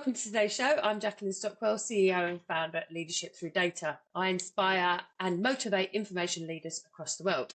welcome to today's show. I'm Jacqueline Stockwell, CEO and founder at Leadership Through Data. I inspire and motivate information leaders across the world.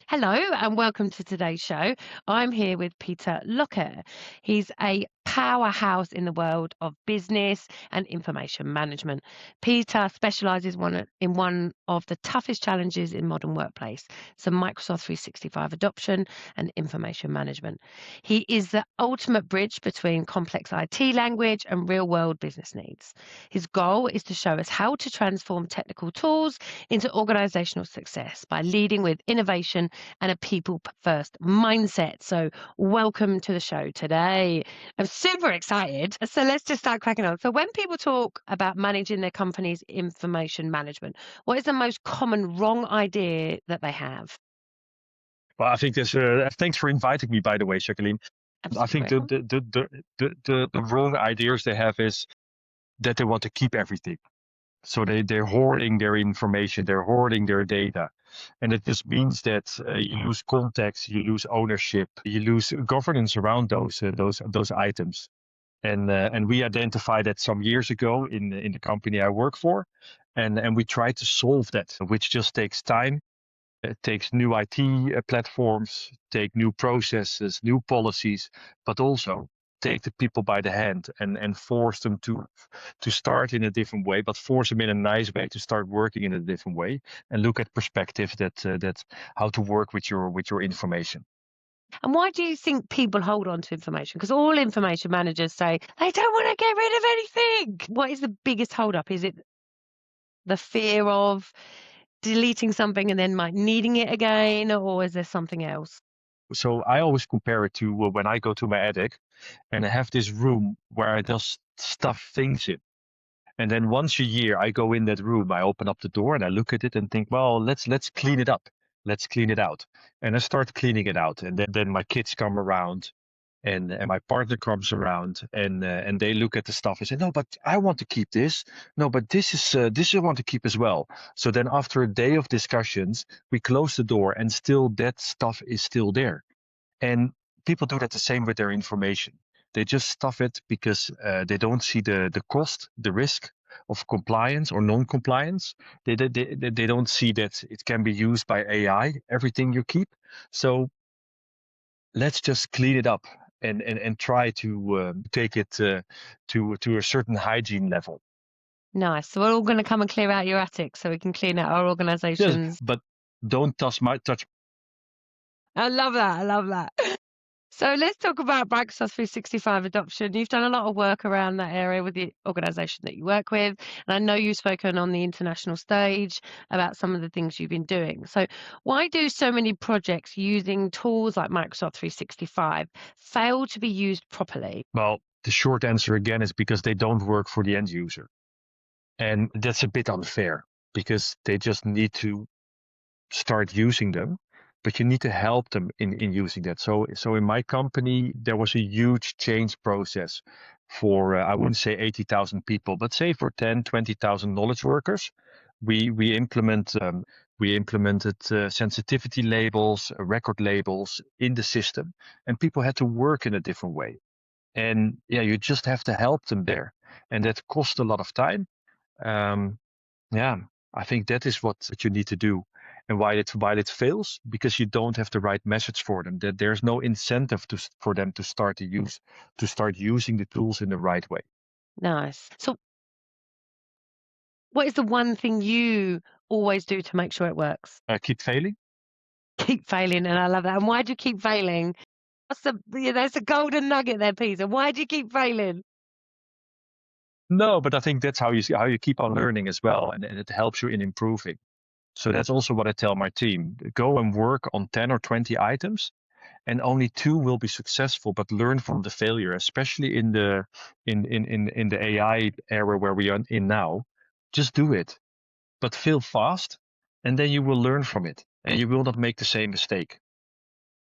Hello and welcome to today's show. I'm here with Pieter Lokker. He's a powerhouse in the world of business and information management. Pieter specialises in one of the toughest challenges in modern workplace, so Microsoft 365 adoption and information management. He is the ultimate bridge between complex IT language and real-world business needs. His goal is to show us how to transform technical tools into organisational success by leading with innovation and a people-first mindset. So welcome to the show today. I'm super excited. So let's just start cracking on. So when people talk about managing their company's information management, what is the most common wrong idea that they have? Well, I think there's. Thanks for inviting me, by the way, Jacqueline. I think Absolutely. the wrong ideas they have is that they want to keep everything. So they're hoarding their information, they're hoarding their data, and it just means that you lose context, you lose ownership, you lose governance around those items. And we identified that some years ago in the company I work for, and we tried to solve that, which just takes time. It takes new IT platforms, take new processes, new policies, but also take the people by the hand and force them to start in a different way, but force them in a nice way to start working in a different way and look at perspective that how to work with your information. And why do you think people hold on to information? Because all information managers say they don't want to get rid of anything. What is the biggest hold up? Is it the fear of deleting something and then needing it again, or is there something else? So I always compare it to when I go to my attic and I have this room where I just stuff things in. And then once a year, I go in that room, I open up the door and I look at it and think, well, let's clean it up. Let's clean it out. And I start cleaning it out. And then my kids come around and my partner comes around and they look at the stuff and say, no, but I want to keep this. No, but this is I want to keep as well. So then after a day of discussions, we close the door and still that stuff is still there. And people do that the same with their information. They just stuff it because they don't see the cost, the risk of compliance or non-compliance. They don't see that it can be used by AI, everything you keep. So let's just clean it up and try to take it to a certain hygiene level. Nice. So we're all going to come and clear out your attic so we can clean out our organisations. Yes, but don't touch I love that. I love that. So let's talk about Microsoft 365 adoption. You've done a lot of work around that area with the organisation that you work with. And I know you've spoken on the international stage about some of the things you've been doing. So why do so many projects using tools like Microsoft 365 fail to be used properly? Well, the short answer again is because they don't work for the end user. And that's a bit unfair because they just need to start using them, but you need to help them in using that. So in my company, there was a huge change process for, I wouldn't say 80,000 people, but say for 10, 20,000 knowledge workers. We implemented sensitivity labels, record labels in the system, and people had to work in a different way. And yeah, you just have to help them there. And that cost a lot of time. Yeah, I think that is what you need to do. And why it fails, because you don't have the right message for them. That there's no incentive for them to start using the tools in the right way. Nice. So what is the one thing you always do to make sure it works? Keep failing. Keep failing, and I love that. And why do you keep failing? There's a golden nugget there, Peter. Why do you keep failing? No, but I think that's how you keep on learning as well, and it helps you in improving. So that's also what I tell my team. Go and work on 10 or 20 items, and only 2 will be successful, but learn from the failure, especially in the AI era where we are in now. Just do it, but fail fast, and then you will learn from it, and you will not make the same mistake.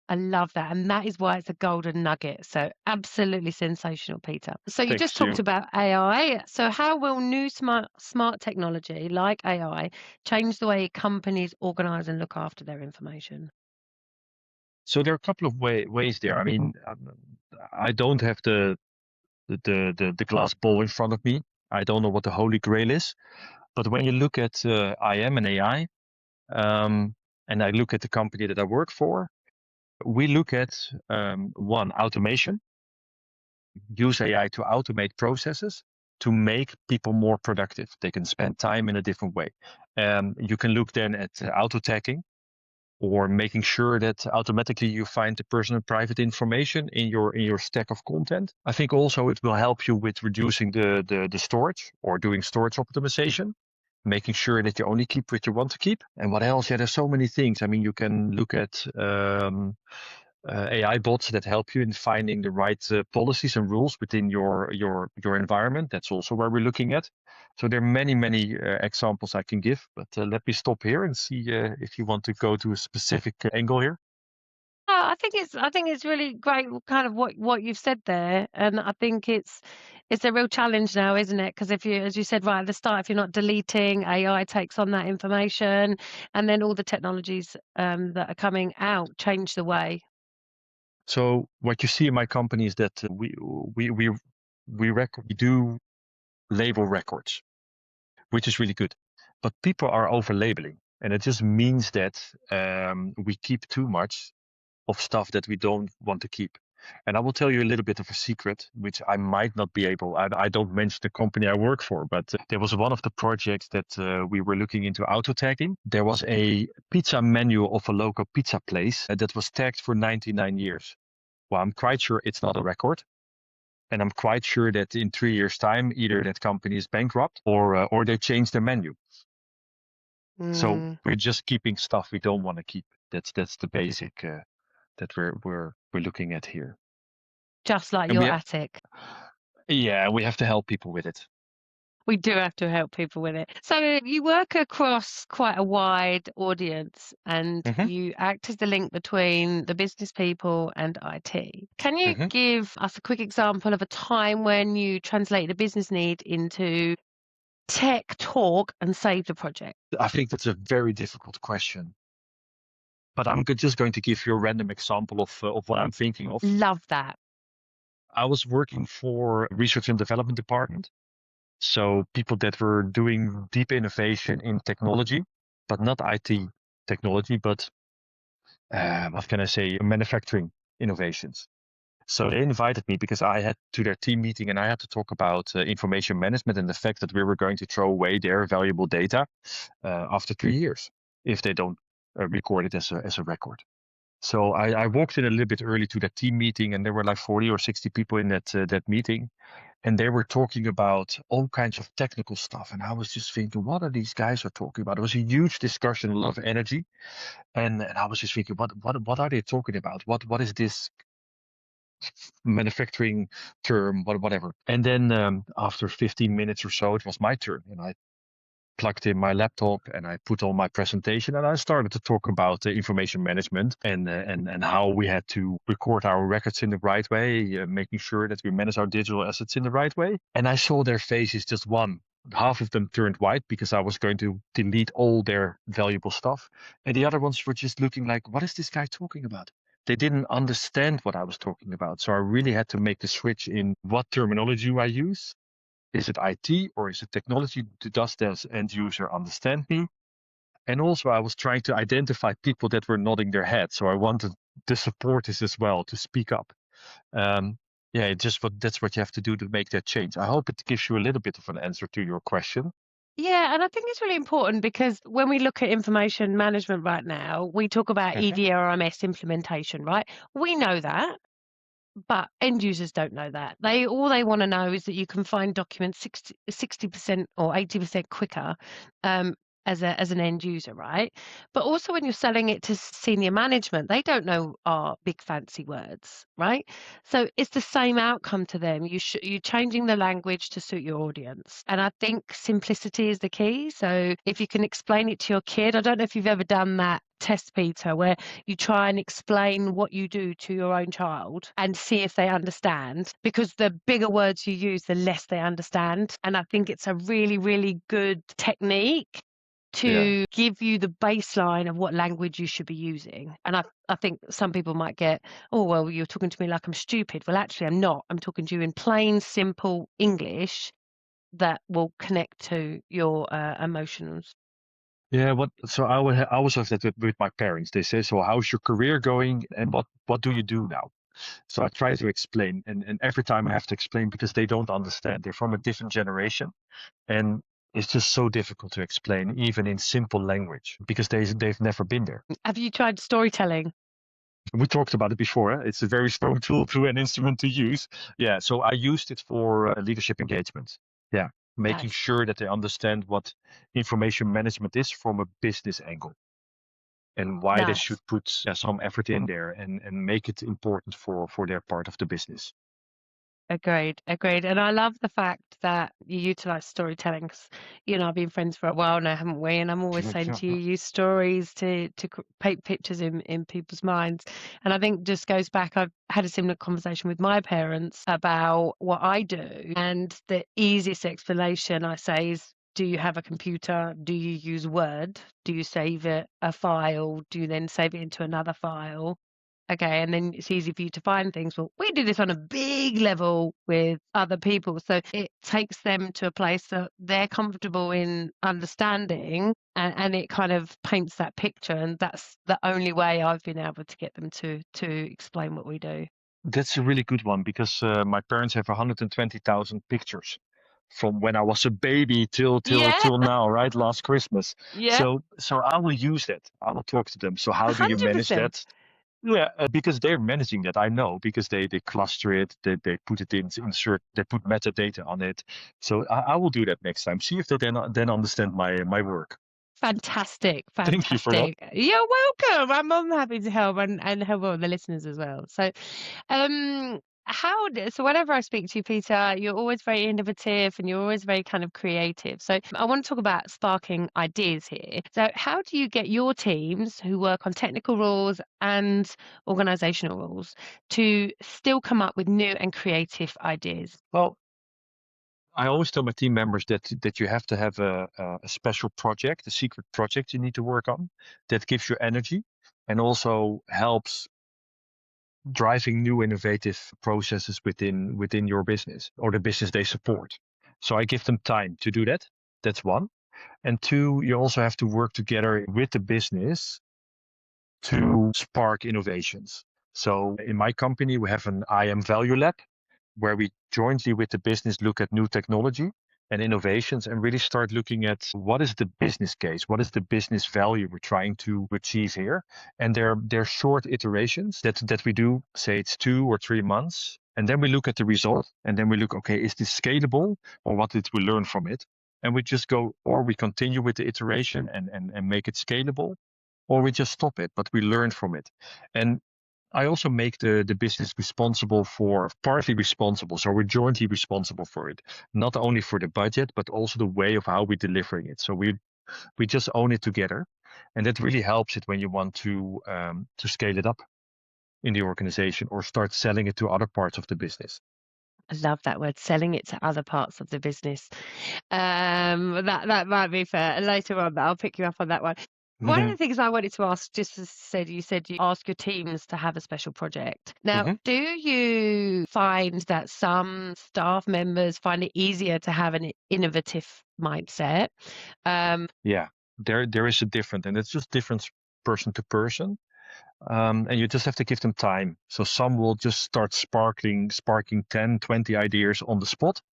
I love that. And that is why it's a golden nugget. So absolutely sensational, Peter. So you Thanks just to talked you. about AI. So how will new smart technology like AI change the way companies organize and look after their information? So there are a couple of ways there. I mean, I don't have the the glass bowl in front of me. I don't know what the holy grail is, but when you look at IM and AI, and I look at the company that I work for, we look at one, automation. Use AI to automate processes to make people more productive. They can spend time in a different way. You can look then at auto tagging, or making sure that automatically you find the personal private information in your stack of content. I think also it will help you with reducing the storage, or doing storage optimization, making sure that you only keep what you want to keep. And what else? Yeah, there's so many things. I mean, you can look at AI bots that help you in finding the right policies and rules within your environment. That's also where we're looking at. So there are many examples I can give, but let me stop here and see if you want to go to a specific angle here. I think it's really great, kind of what you've said there, and I think it's a real challenge now, isn't it? Because if you, as you said right at the start, if you're not deleting, AI takes on that information, and then all the technologies that are coming out change the way. So what you see in my company is that we do label records, which is really good, but people are over labeling, and it just means that we keep too much of stuff that we don't want to keep. And I will tell you a little bit of a secret, which I might not be able, I don't mention the company I work for, but there was one of the projects that we were looking into auto tagging. There was a pizza menu of a local pizza place that was tagged for 99 years. Well, I'm quite sure it's not a record. And I'm quite sure that in 3 years' time, either that company is bankrupt or they change their menu. So we're just keeping stuff we don't want to keep. That's the basic that we're looking at here. Just like And your attic. Yeah, we have to help people with it. We do have to help people with it. So you work across quite a wide audience, and you act as the link between the business people and IT. Can you give us a quick example of a time when you translated a business need into tech talk and saved a project? I think that's a very difficult question, but I'm just going to give you a random example of what I'm thinking of. Love that. I was working for a research and development department. So people that were doing deep innovation in technology, but not IT technology, but what can I say, manufacturing innovations. So they invited me because I had to their team meeting, and I had to talk about information management and the fact that we were going to throw away their valuable data after 3 years if they don't record it as a record. So I walked in a little bit early to that team meeting, and there were like 40 or 60 people in that meeting. And they were talking about all kinds of technical stuff. And I was just thinking, what are these guys are talking about? It was a huge discussion, a lot of energy. And I was just thinking, what are they talking about? What is this manufacturing term, whatever? And then after 15 minutes or so, it was my turn. And I plugged in my laptop and I put on my presentation, and I started to talk about information management and how we had to record our records in the right way, making sure that we manage our digital assets in the right way. And I saw their faces, just half of them turned white because I was going to delete all their valuable stuff. And the other ones were just looking like, what is this guy talking about? They didn't understand what I was talking about. So I really had to make the switch in what terminology I use. Is it IT or is it technology? Does the end user understand me? And also I was trying to identify people that were nodding their head. So I wanted the supporters as well to speak up. That's what you have to do to make that change. I hope it gives you a little bit of an answer to your question. Yeah, and I think it's really important because when we look at information management right now, we talk about EDRMS implementation, right? We know that. But end users don't know that. All they want to know is that you can find documents 60% or 80% quicker as an end user, right? But also when you're selling it to senior management, they don't know our big fancy words, right? So it's the same outcome to them. You're changing the language to suit your audience. And I think simplicity is the key. So if you can explain it to your kid, I don't know if you've ever done that test, Peter, where you try and explain what you do to your own child and see if they understand, because the bigger words you use, the less they understand. And I think it's a really, really good technique to give you the baseline of what language you should be using. And I think some people might get, oh, well, you're talking to me like I'm stupid. Well, actually, I'm not. I'm talking to you in plain, simple English that will connect to your emotions. Yeah, so I always have that with my parents. They say, so how's your career going and what do you do now? So I try to explain, and every time I have to explain because they don't understand. They're from a different generation, and it's just so difficult to explain, even in simple language, because they've never been there. Have you tried storytelling? We talked about it before. It's a very strong tool to an instrument to use. Yeah, so I used it for leadership engagement. Yeah, making Nice. sure that they understand what information management is from a business angle and why they Nice. should put some effort in there and make it important for their part of the business. Agreed. And I love the fact that you utilize storytelling because, I've been friends for a while now, haven't we? And I'm always saying to you, use stories to paint pictures in people's minds. And I think just goes back, I've had a similar conversation with my parents about what I do. And the easiest explanation I say is, do you have a computer? Do you use Word? Do you save a file? Do you then save it into another file? Okay, and then it's easy for you to find things. Well, we do this on a big level with other people. So it takes them to a place that they're comfortable in understanding and it kind of paints that picture. And that's the only way I've been able to get them to explain what we do. That's a really good one because my parents have 120,000 pictures from when I was a baby till now, right? Last Christmas. Yeah. So I will use that. I will talk to them. So how do you manage 100%. that? Yeah, because they're managing that. I know because they cluster it, they put it in insert, they put metadata on it. So I will do that next time. See if they then understand my work. Fantastic. Thank you for that. You're welcome. I'm happy to help and help all the listeners as well. So, so whenever I speak to you, Peter, you're always very innovative and you're always very kind of creative. So I want to talk about sparking ideas here. So how do you get your teams who work on technical rules and organizational rules to still come up with new and creative ideas? Well, I always tell my team members that you have to have a special project, a secret project you need to work on that gives you energy and also helps driving new innovative processes within your business or the business they support. So I give them time to do that. That's one. And two, you also have to work together with the business to spark innovations. So in my company, we have an IM Value Lab where we jointly with the business look at new technology and innovations and really start looking at what is the business case, what is the business value we're trying to achieve here. And they're short iterations that we do, say it's 2 or 3 months. And then we look at the result and then we look, okay, is this scalable or what did we learn from it? And we just go, or we continue with the iteration and make it scalable, or we just stop it, but we learn from it. And I also make the business partly responsible. So we're jointly responsible for it, not only for the budget, but also the way of how we're delivering it. So we just own it together. And that really helps it when you want to scale it up in the organization or start selling it to other parts of the business. I love that word, selling it to other parts of the business. That might be fair. Later on, I'll pick you up on that one. One of the things I wanted to ask, just as you said you ask your teams to have a special project. Now, do you find that some staff members find it easier to have an innovative mindset? Yeah, there is a difference, and it's just different person to person. And you just have to give them time. So some will just start sparking 10, 20 ideas on the spot,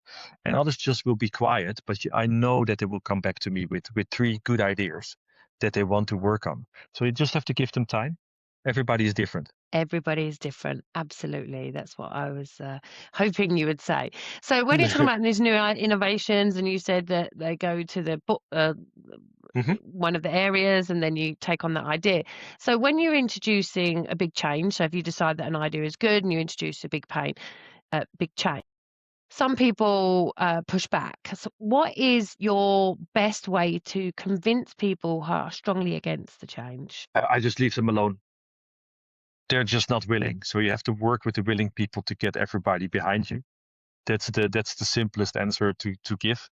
and others just will be quiet. But I know that they will come back to me with 3 good ideas that they want to work on. So you just have to give them time. Everybody is different. Everybody is different. Absolutely. That's what I was hoping you would say. So when you're talking about these new innovations and you said that they go to the one of the areas and then you take on that idea. So when you're introducing a big change, so if you decide that an idea is good and you introduce a big change, some people push back. So what is your best way to convince people who are strongly against the change? I just leave them alone. They're just not willing. So you have to work with the willing people to get everybody behind you. That's the simplest answer to give,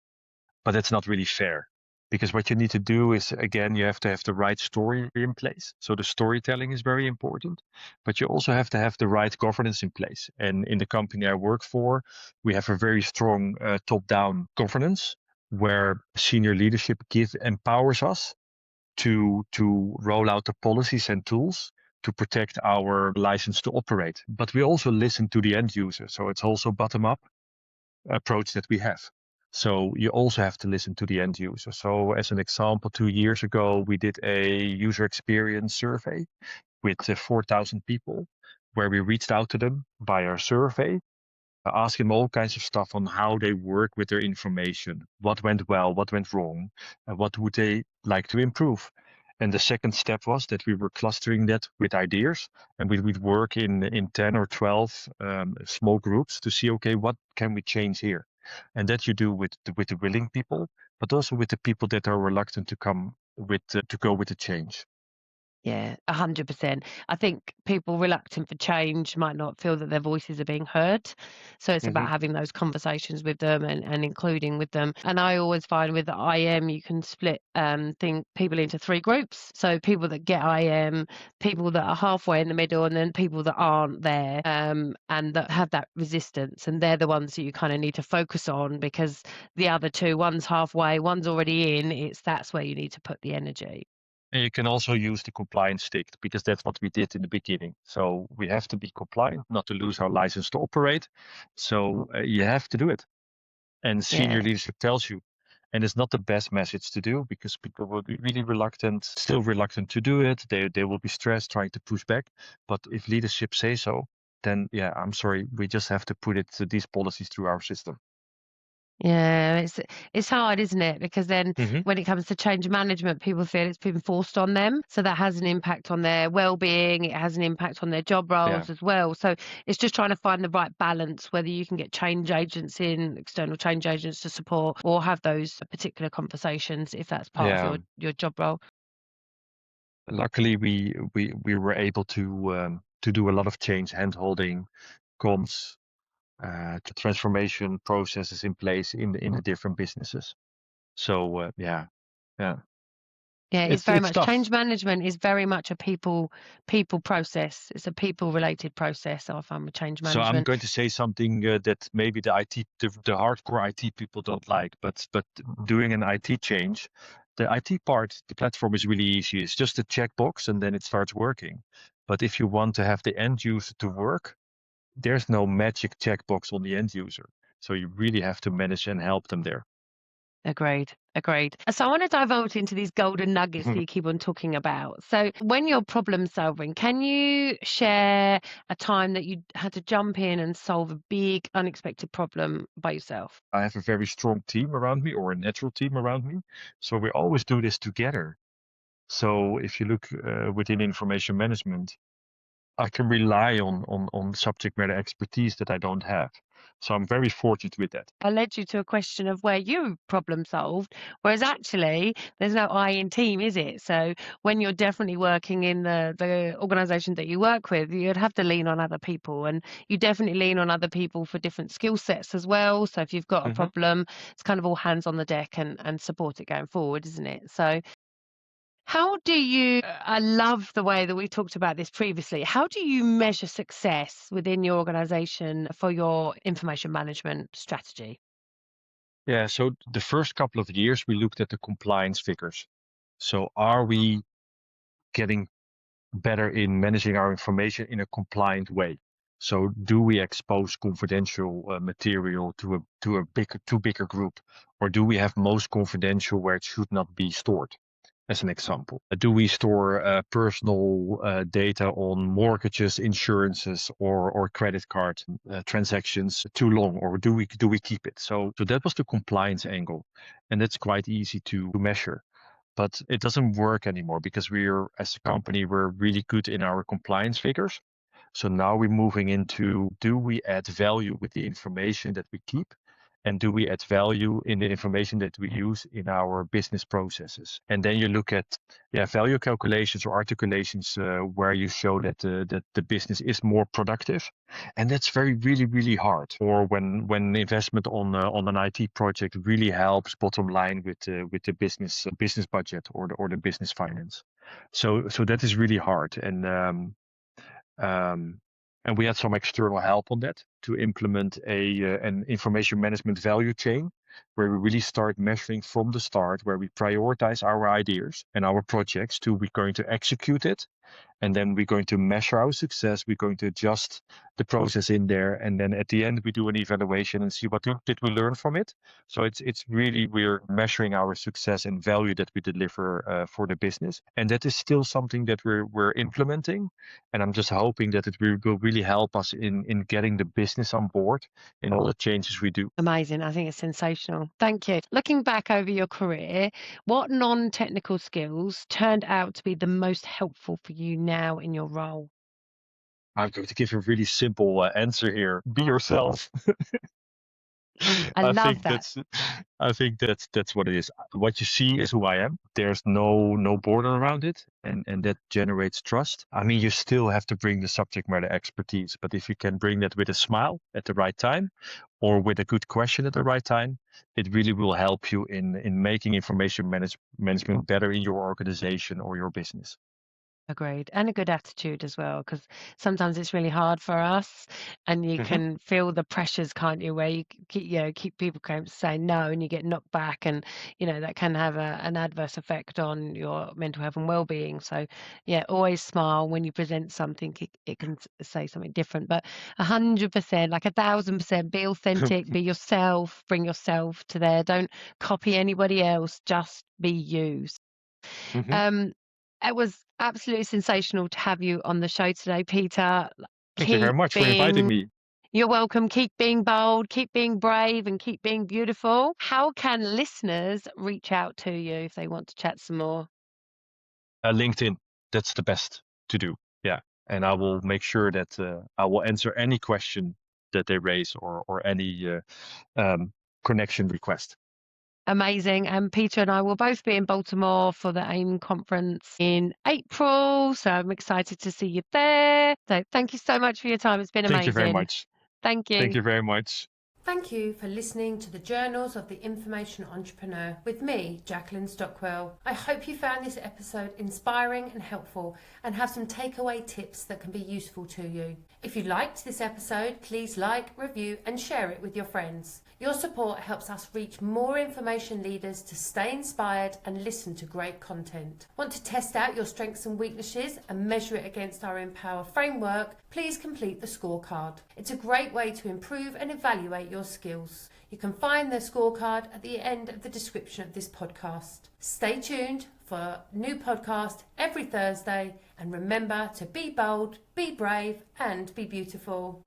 but that's not really fair. Because what you need to do is, again, you have to have the right story in place. So the storytelling is very important, but you also have to have the right governance in place. And in the company I work for, we have a very strong top-down governance where senior leadership empowers us to roll out the policies and tools to protect our license to operate. But we also listen to the end user. So it's also bottom-up approach that we have. So you also have to listen to the end user. So as an example, 2 years ago, we did a user experience survey with 4,000 people where we reached out to them via a survey, asking them all kinds of stuff on how they work with their information, what went well, what went wrong, and what would they like to improve. And the second step was that we were clustering that with ideas, and we'd work in 10 or 12 small groups to see, okay, what can we change here? And that you do with the willing people, but also with the people that are reluctant to come with to go with the change. Yeah, 100%. I think people reluctant for change might not feel that their voices are being heard. So it's about having those conversations with them and including with them. And I always find with the IM, you can split people into 3 groups. So people that get IM, people that are halfway in the middle, and then people that aren't there and that have that resistance. And they're the ones that you kind of need to focus on, because the other 2, one's halfway, one's already in. That's where you need to put the energy. And you can also use the compliance stick, because that's what we did in the beginning. So we have to be compliant, not to lose our license to operate. So you have to do it. And senior leadership tells you. And it's not the best message to do, because people will be really reluctant, still reluctant to do it. They will be stressed trying to push back. But if leadership say so, then yeah, I'm sorry, we just have to put these policies through our system. Yeah, it's hard, isn't it? Because then when it comes to change management, people feel it's been forced on them. So that has an impact on their well-being. It has an impact on their job roles as well. So it's just trying to find the right balance, whether you can get change agents in, external change agents to support, or have those particular conversations if that's part of your job role. Luckily, we were able to do a lot of change, hand-holding, comms, transformation processes in place in the different businesses. So yeah. Yeah, it's very much tough. change management is very much a people process. It's a people related process, I find, with change So I'm management. going to say something that maybe the hardcore IT people don't like, but doing an IT change, the IT part, the platform is really easy. It's just a checkbox and then it starts working. But if you want to have the end user to work, there's no magic checkbox on the end user. So you really have to manage and help them there. Agreed. So I want to divulge into these golden nuggets that you keep on talking about. So when you're problem solving, can you share a time that you had to jump in and solve a big unexpected problem by yourself? I have a very strong team around me, or a natural team around me. So we always do this together. So if you look within information management, I can rely on subject matter expertise that I don't have. So I'm very fortunate with that. I led you to a question of where you problem solved, whereas actually there's no I in team, is it? So when you're definitely working in the organisation that you work with, you'd have to lean on other people, and you definitely lean on other people for different skill sets as well. So if you've got a problem, it's kind of all hands on the deck and support it going forward, isn't it? So how do you, I love the way that we talked about this previously. How do you measure success within your organization for your information management strategy? Yeah, so the first couple of years we looked at the compliance figures. So are we getting better in managing our information in a compliant way? So do we expose confidential material to a bigger group, or do we have most confidential where it should not be stored? As an example, do we store personal data on mortgages, insurances, or credit card transactions too long, or do we keep it? So that was the compliance angle, and that's quite easy to measure. But it doesn't work anymore, because as a company, we're really good in our compliance figures. So now we're moving into, do we add value with the information that we keep? And do we add value in the information that we use in our business processes? And then you look at value calculations or articulations where you show that the business is more productive. And that's really hard. Or when investment on an IT project really helps bottom line with the business budget or the business finance. So that is really hard. And we had some external help on that to implement an information management value chain where we really start measuring from the start, where we prioritize our ideas and our projects to we're going to execute it. And then we're going to measure our success. We're going to adjust the process in there. And then at the end, we do an evaluation and see what did we learn from it. So it's really, we're measuring our success and value that we deliver for the business. And that is still something that we're implementing. And I'm just hoping that it will really help us in getting the business on board in all the changes we do. Amazing. I think it's sensational. Thank you. Looking back over your career, what non-technical skills turned out to be the most helpful for you now in your role? I'm going to give you a really simple answer here. Be yourself. I love that. I think that's what it is. What you see is who I am. There's no border around it, and that generates trust. I mean, you still have to bring the subject matter expertise, but if you can bring that with a smile at the right time, or with a good question at the right time, it really will help you in making information management better in your organization or your business. Agreed. And a good attitude as well, because sometimes it's really hard for us and you can feel the pressures, can't you, where you keep people saying no and you get knocked back, and that can have an adverse effect on your mental health and well-being. So always smile when you present something. It can say something different, but 100%, like 1,000%, be authentic, be yourself, bring yourself to there. Don't copy anybody else, just be you. It was absolutely sensational to have you on the show today, Pieter. Thank you very much for inviting me. You're welcome. Keep being bold, keep being brave, and keep being beautiful. How can listeners reach out to you if they want to chat some more? LinkedIn, that's the best to do. Yeah. And I will make sure that I will answer any question that they raise or any connection request. Amazing. And Pieter and I will both be in Baltimore for the AIM conference in April. So I'm excited to see you there. So thank you so much for your time. It's been amazing. Thank you very much. Thank you. Thank you very much. Thank you for listening to the Journals of the Information Entrepreneur with me, Jacqueline Stockwell. I hope you found this episode inspiring and helpful and have some takeaway tips that can be useful to you. If you liked this episode, please like, review and share it with your friends. Your support helps us reach more information leaders to stay inspired and listen to great content. Want to test out your strengths and weaknesses and measure it against our Empower framework? Please complete the scorecard. It's a great way to improve and evaluate your skills. You can find the scorecard at the end of the description of this podcast. Stay tuned for a new podcast every Thursday, and remember to be bold, be brave and be beautiful.